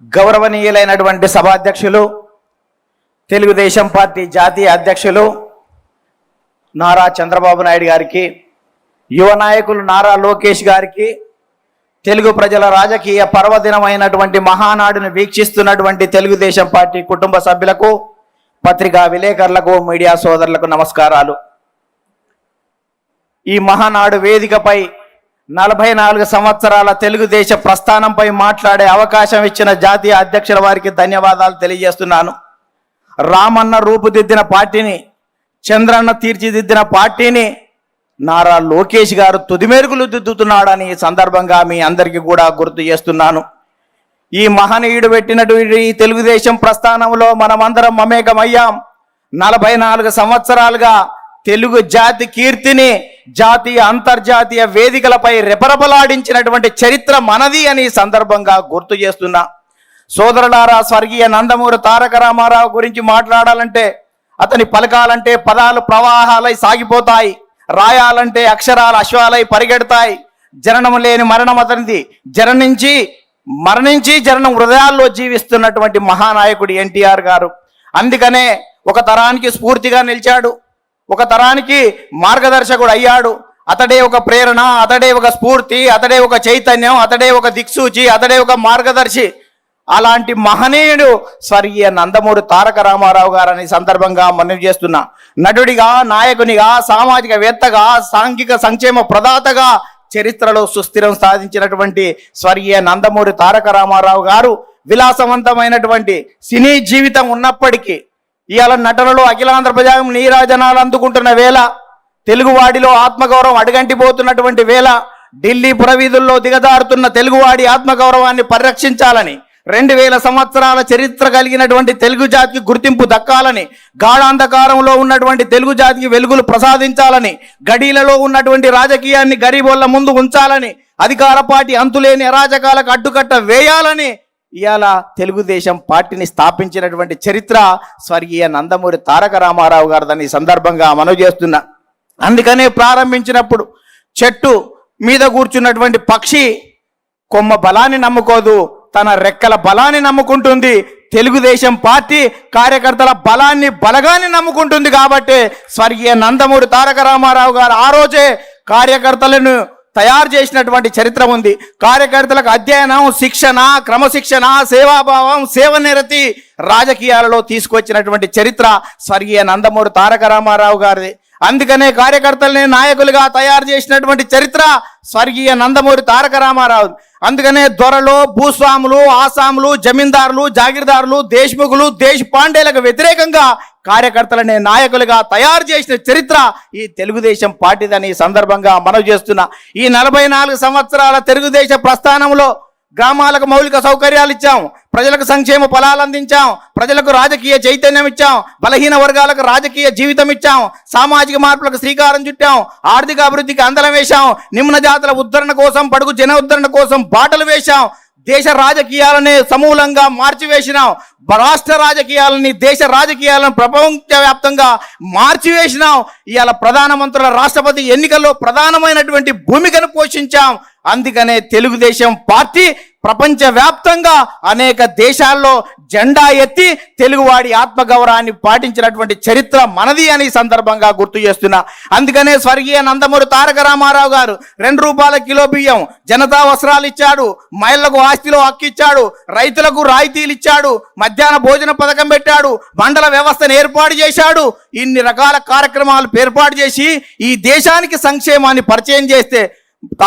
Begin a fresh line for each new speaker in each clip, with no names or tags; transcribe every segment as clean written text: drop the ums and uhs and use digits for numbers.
గౌరవనీయులైనటువంటి సభాధ్యక్షులు, తెలుగుదేశం పార్టీ జాతీయ అధ్యక్షులు నారా చంద్రబాబు నాయుడు గారికి, యువ నాయకులు నారా లోకేష్ గారికి, తెలుగు ప్రజల రాజకీయ పర్వదినమైనటువంటి మహానాడును వీక్షిస్తున్నటువంటి తెలుగుదేశం పార్టీ కుటుంబ సభ్యులకు, పత్రికా విలేకరులకు, మీడియా సోదరులకు నమస్కారాలు. ఈ మహానాడు వేదికపై 44 సంవత్సరాల తెలుగుదేశ ప్రస్థానంపై మాట్లాడే అవకాశం ఇచ్చిన జాతీయ అధ్యక్షుల వారికి ధన్యవాదాలు తెలియజేస్తున్నాను. రామన్న రూపుదిద్దిన పార్టీని, చంద్రన్న తీర్చిదిద్దిన పార్టీని నారా లోకేష్ గారు తుదిమెరుగులు దిద్దుతున్నాడని ఈ సందర్భంగా మీ అందరికీ కూడా గుర్తు చేస్తున్నాను. ఈ మహనీయుడు పెట్టినటువంటి ఈ తెలుగుదేశం ప్రస్థానంలో మనమందరం మమేకమయ్యాం. 44 సంవత్సరాలుగా తెలుగు జాతి కీర్తిని జాతీయ అంతర్జాతీయ వేదికలపై రెపరెపలాడించినటువంటి చరిత్ర మనది అని సందర్భంగా గుర్తు చేస్తున్నా. సోదరులారా, స్వర్గీయ నందమూరి తారక రామారావు గురించి మాట్లాడాలంటే, అతని పలకాలంటే పదాలు ప్రవాహాలై సాగిపోతాయి, రాయాలంటే అక్షరాలు అశ్వాలై పరిగెడతాయి. జననం లేని మరణం అతనిది, మరణించి జననం హృదయాల్లో జీవిస్తున్నటువంటి మహానాయకుడు ఎన్టీఆర్ గారు. అందుకనే ఒక తరానికి స్ఫూర్తిగా నిలిచాడు, ఒక తరానికి మార్గదర్శకుడు అయ్యాడు. అతడే ఒక ప్రేరణ, అతడే ఒక స్ఫూర్తి, అతడే ఒక చైతన్యం, అతడే ఒక దిక్సూచి, అతడే ఒక మార్గదర్శి. అలాంటి మహనీయుడు స్వర్గీయ నందమూరి తారక రామారావు గారని సందర్భంగా మనవి చేస్తున్నా. నటుడిగా, నాయకునిగా, సామాజికవేత్తగా, సాంఘిక సంక్షేమ ప్రదాతగా చరిత్రలో సుస్థిరం సాధించినటువంటి స్వర్గీయ నందమూరి తారక రామారావు గారు విలాసవంతమైనటువంటి సినీ జీవితం ఉన్నప్పటికీ ఇవాళ నటనలో అఖిలాంధ్ర ప్రజాగం నీరాజనాలు అందుకుంటున్న వేళ, తెలుగువాడిలో ఆత్మగౌరవం అడుగంటిపోతున్నటువంటి వేళ, ఢిల్లీ పురవీధుల్లో దిగజారుతున్న తెలుగువాడి ఆత్మగౌరవాన్ని పరిరక్షించాలని, 2000 సంవత్సరాల చరిత్ర కలిగినటువంటి తెలుగు జాతికి గుర్తింపు దక్కాలని, గాఢాంధకారంలో ఉన్నటువంటి తెలుగు జాతికి వెలుగులు ప్రసాదించాలని, గడీలలో ఉన్నటువంటి రాజకీయాన్ని గరీబోళ్ల ముందు ఉంచాలని, అధికార పార్టీ అంతులేని అరాజకాలకు అడ్డుకట్ట వేయాలని ఇవాళ తెలుగుదేశం పార్టీని స్థాపించినటువంటి చరిత్ర స్వర్గీయ నందమూరి తారక రామారావు గారిదని సందర్భంగా మనవి చేస్తున్నా. అందుకనే ప్రారంభించినప్పుడు చెట్టు మీద కూర్చున్నటువంటి పక్షి కొమ్మ బలాన్ని నమ్ముకోదు, తన రెక్కల బలాన్ని నమ్ముకుంటుంది. తెలుగుదేశం పార్టీ కార్యకర్తల బలగాన్ని నమ్ముకుంటుంది. కాబట్టి స్వర్గీయ నందమూరి తారక రామారావు గారు ఆ రోజే కార్యకర్తలను తయారు చేసినటువంటి చరిత్ర ఉంది. కార్యకర్తలకు అధ్యయనం, శిక్షణ, క్రమశిక్షణ, సేవాభావం, సేవనిరతి రాజకీయాలలో తీసుకొచ్చినటువంటి చరిత్ర స్వర్గీయ నందమూరి తారక రామారావు గారిది. అందుకనే కార్యకర్తల్ని నాయకులుగా తయారు చేసినటువంటి చరిత్ర స్వర్గీయ నందమూరి తారక రామారావు. అందుకనే దొరలు, భూస్వాములు, ఆసాములు, జమీందారులు, జాగీర్దారులు, దేశ్ముఖులు, దేశపాండేలకు వ్యతిరేకంగా కార్యకర్తలనే నాయకులుగా తయారు చేసిన చరిత్ర ఈ తెలుగుదేశం పార్టీదని సందర్భంగా మనవి చేస్తున్నా. ఈ 44 సంవత్సరాల తెలుగుదేశ ప్రస్థానంలో గ్రామాలకు మౌలిక సౌకర్యాలు ఇచ్చాం, ప్రజలకు సంక్షేమ ఫలాలు అందించాం, ప్రజలకు రాజకీయ చైతన్యం ఇచ్చాం, బలహీన వర్గాలకు రాజకీయ జీవితం ఇచ్చాం, సామాజిక మార్పులకు శ్రీకారం చుట్టాం, ఆర్థిక అభివృద్ధికి అందలం వేశాం, నిమ్న జాతుల ఉద్ధరణ కోసం, బడుగు జన ఉద్ధరణ కోసం బాటలు వేశాం, దేశ రాజకీయాలని సమూలంగా మార్చివేసినాం, రాష్ట్ర రాజకీయాలని, దేశ రాజకీయాలను ప్రపంచవ్యాప్తంగా మార్చివేసినాం. ఇవాళ ప్రధానమంత్రుల, రాష్ట్రపతి ఎన్నికల్లో ప్రధానమైనటువంటి భూమికను పోషించాం. అందుకనే తెలుగుదేశం పార్టీ ప్రపంచవ్యాప్తంగా అనేక దేశాల్లో జెండా ఎత్తి తెలుగువాడి ఆత్మగౌరవాన్ని పాటించినటువంటి చరిత్ర మనది అని సందర్భంగా గుర్తు చేస్తున్నా. అందుకనే స్వర్గీయ నందమూరి తారక రామారావు గారు 2 రూపాయల కిలో బియ్యం, జనతా వస్త్రాలు ఇచ్చాడు, మహిళలకు ఆస్తిలో హక్కు ఇచ్చాడు, రైతులకు రాయితీలు ఇచ్చాడు, మధ్యాహ్న భోజన పథకం పెట్టాడు, మండల వ్యవస్థను ఏర్పాటు చేశాడు. ఇన్ని రకాల కార్యక్రమాలు ఏర్పాటు చేసి ఈ దేశానికి సంక్షేమాన్ని పరిచయం చేస్తే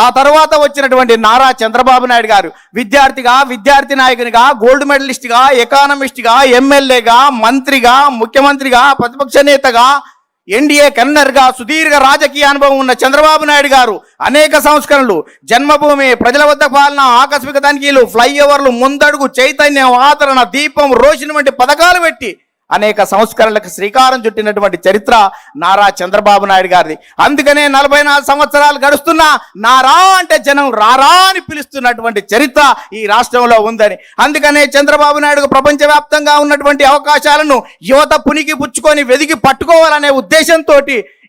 ఆ తర్వాత వచ్చినటువంటి నారా చంద్రబాబు నాయుడు గారు విద్యార్థిగా, విద్యార్థి నాయకునిగా, గోల్డ్ మెడలిస్ట్గా, ఎకానమిస్ట్గా, ఎమ్మెల్యేగా, మంత్రిగా, ముఖ్యమంత్రిగా, ప్రతిపక్ష నేతగా, ఎన్డీఏ కన్వీనర్గా సుదీర్ఘ రాజకీయ అనుభవం ఉన్న చంద్రబాబు నాయుడు గారు అనేక సంస్కరణలు, జన్మభూమి, ప్రజల వద్ద పాలన, ఆకస్మిక తనిఖీలు, ఫ్లైఓవర్లు, ముందడుగు, చైతన్యం, ఆదరణ, దీపం, రోషిని వంటి పథకాలు పెట్టి అనేక సంస్కరణలకు శ్రీకారం చుట్టినటువంటి చరిత్ర నారా చంద్రబాబు నాయుడు గారిది. అందుకనే 44 సంవత్సరాలు గడుస్తున్నా నారా అంటే జనం రారా అని పిలుస్తున్నటువంటి చరిత్ర ఈ రాష్ట్రంలో ఉందని. అందుకనే చంద్రబాబు నాయుడుకు ప్రపంచవ్యాప్తంగా ఉన్నటువంటి అవకాశాలను యువత పునికి పుచ్చుకొని వెదికి పట్టుకోవాలనే ఉద్దేశంతో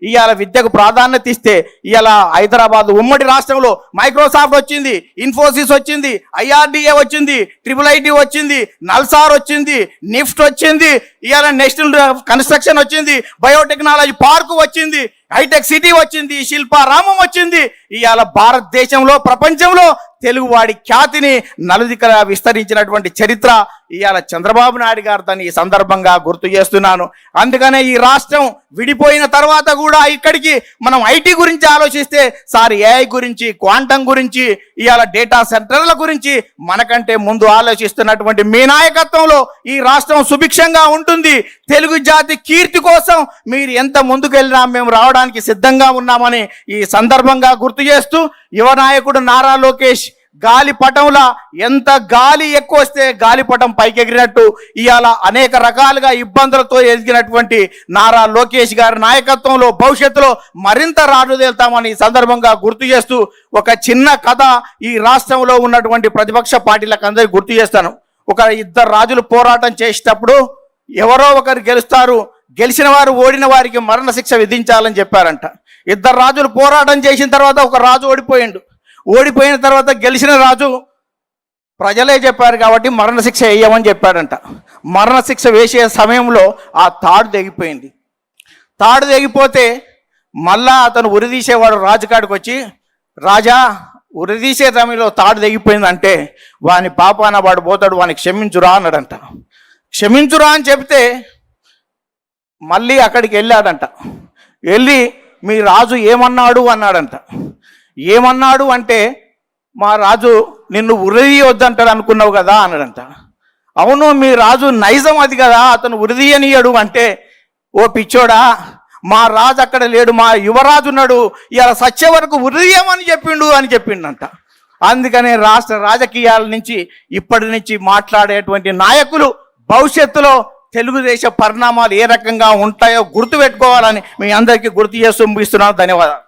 ఇవాళ విద్యకు ప్రాధాన్యత ఇస్తే ఇవాళ హైదరాబాద్ ఉమ్మడి రాష్ట్రంలో మైక్రోసాఫ్ట్ వచ్చింది, ఇన్ఫోసిస్ వచ్చింది, IRDA వచ్చింది, IIIT వచ్చింది, నల్సార్ వచ్చింది, నిఫ్ట్ వచ్చింది, ఇవాళ నేషనల్ కన్స్ట్రక్షన్ వచ్చింది, బయోటెక్నాలజీ పార్క్ వచ్చింది, హైటెక్ సిటీ వచ్చింది, శిల్పారామం వచ్చింది. ఇవాళ భారతదేశంలో ప్రపంచంలో తెలుగువాడి ఖ్యాతిని నలుదికల విస్తరించినటువంటి చరిత్ర ఇవాళ చంద్రబాబు నాయుడు గారిని ఈ సందర్భంగా గుర్తు చేస్తున్నాను. అందుకనే ఈ రాష్ట్రం విడిపోయిన తర్వాత కూడా ఇక్కడికి మనం IT గురించి ఆలోచిస్తే సార్ AI గురించి, క్వాంటం గురించి, ఇవాళ డేటా సెంటర్ల గురించి మనకంటే ముందు ఆలోచిస్తున్నటువంటి మీ నాయకత్వంలో ఈ రాష్ట్రం సుభిక్షంగా ఉంటుంది. తెలుగు జాతి కీర్తి కోసం మీరు ఎంత ముందుకెళ్ళినా మేము రావడానికి సిద్ధంగా ఉన్నామని ఈ సందర్భంగా గుర్తు చేస్తూ, యువ నాయకుడు నారా లోకేష్ గాలిపటంలా ఎంత గాలి ఎక్కువ వస్తే గాలిపటం పైకి ఎగిరినట్టు ఇవాళ అనేక రకాలుగా ఇబ్బందులతో ఎదిగినటువంటి నారా లోకేష్ గారి నాయకత్వంలో భవిష్యత్తులో మరింత రాజుదేల్తామని ఈ సందర్భంగా గుర్తు చేస్తూ ఒక చిన్న కథ ఈ రాష్ట్రంలో ఉన్నటువంటి ప్రతిపక్ష పార్టీలకు అందరికీ గుర్తు చేస్తాను. ఒక ఇద్దరు రాజులు పోరాటం చేసేటప్పుడు ఎవరో ఒకరు గెలుస్తారు, గెలిచిన వారు ఓడిన వారికి మరణశిక్ష విధించాలని చెప్పారంట. ఇద్దరు రాజులు పోరాటం చేసిన తర్వాత ఒక రాజు ఓడిపోయిన తర్వాత గెలిచిన రాజు ప్రజలే చెప్పారు కాబట్టి మరణశిక్ష వేయమని చెప్పాడంట. మరణశిక్ష వేసే సమయంలో ఆ తాడు తెగిపోయింది. తాడు తెగిపోతే మళ్ళా అతను ఉరిదీసేవాడు రాజుకాడికి వచ్చి, రాజా ఉరిదీసే సమయంలో తాడు తెగిపోయిందంటే వాని పాపాన వాడు పోతాడు, వాని క్షమించురా అన్నాడంట. క్షమించురా అని చెప్తే మళ్ళీ అక్కడికి వెళ్ళాడంట. వెళ్ళి మీ రాజు ఏమన్నాడు అన్నాడంట. ఏమన్నాడు అంటే, మా రాజు నిన్ను ఉరిదీయొద్దంటాడు అనుకున్నావు కదా అన్నాడంట. అవును, మీ రాజు నైజం అది కదా, అతను ఉరిదీయనీయడు అంటే, ఓ పిచ్చోడా, మా రాజు అక్కడ లేడు, మా యువరాజు ఉన్నాడు, ఇలా సత్య వరకు ఉరిదీయమని చెప్పిండంట. అందుకనే రాష్ట్ర రాజకీయాల నుంచి ఇప్పటి నుంచి మాట్లాడేటువంటి నాయకులు భవిష్యత్తులో తెలుగుదేశ పరిణామాలు ఏ రకంగా ఉంటాయో గుర్తుపెట్టుకోవాలని మీ అందరికీ గుర్తు చేస్తూ ముగిస్తున్నాను. ధన్యవాదాలు.